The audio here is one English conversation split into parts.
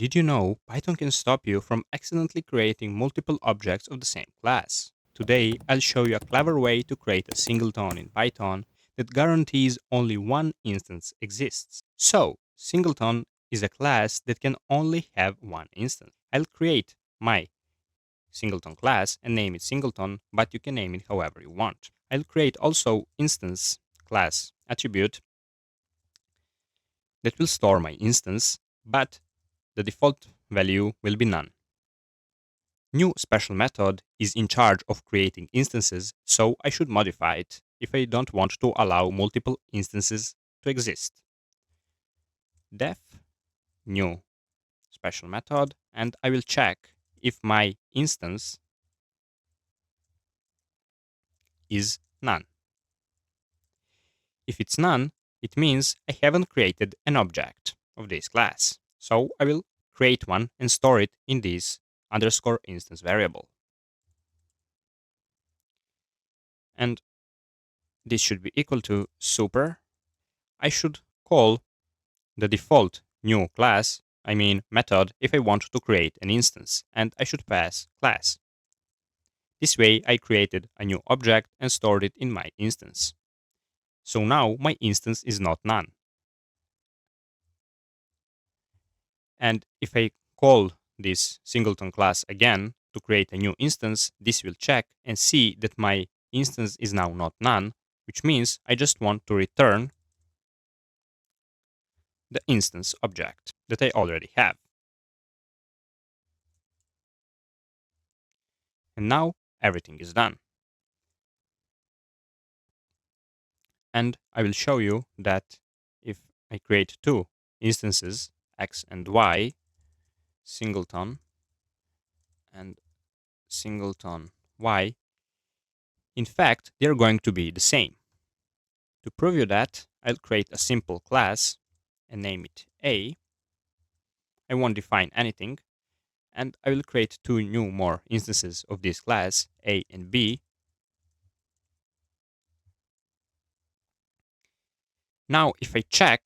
Did you know Python can stop you from accidentally creating multiple objects of the same class? Today, I'll show you a clever way to create a singleton in Python that guarantees only one instance exists. So, singleton is a class that can only have one instance. I'll create my singleton class and name it singleton, but you can name it however you want. I'll create also instance class attribute that will store my instance, but the default value will be none. New special method is in charge of creating instances, so I should modify it if I don't want to allow multiple instances to exist. Def new special method, and I will check if my instance is none. If it's none, it means I haven't created an object of this class. So I will create one and store it in this underscore instance variable. And this should be equal to super. I should call the default new class, I mean method, if I want to create an instance, and I should pass class. This way I created a new object and stored it in my instance. So now my instance is not none. And if I call this singleton class again to create a new instance, this will check and see that my instance is now not none, which means I just want to return the instance object that I already have. And now everything is done. And I will show you that if I create two instances, x and y, singleton and singleton y, in fact, they're going to be the same. To prove you that, I'll create a simple class and name it A. I won't define anything, and I will create two new more instances of this class, A and B. Now, if I check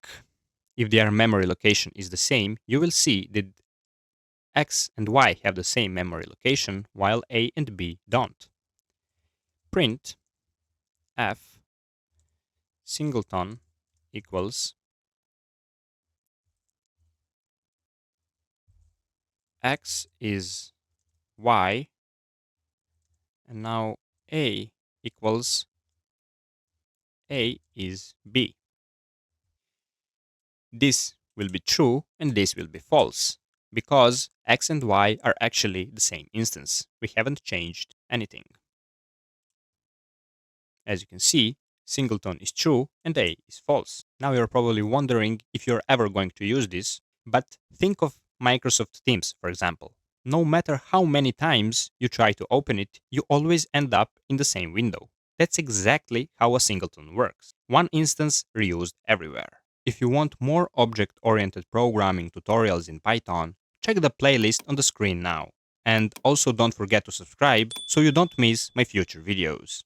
if their memory location is the same, you will see that X and Y have the same memory location, while A and B don't. Print f singleton equals x is y, and now a equals a is b. This will be true and this will be false, because x and y are actually the same instance. We haven't changed anything. As you can see, singleton is true and a is false. Now you're probably wondering if you're ever going to use this, but think of Microsoft Teams, for example. No matter how many times you try to open it, you always end up in the same window. That's exactly how a singleton works. One instance reused everywhere. If you want more object-oriented programming tutorials in Python, check the playlist on the screen now. And also don't forget to subscribe so you don't miss my future videos.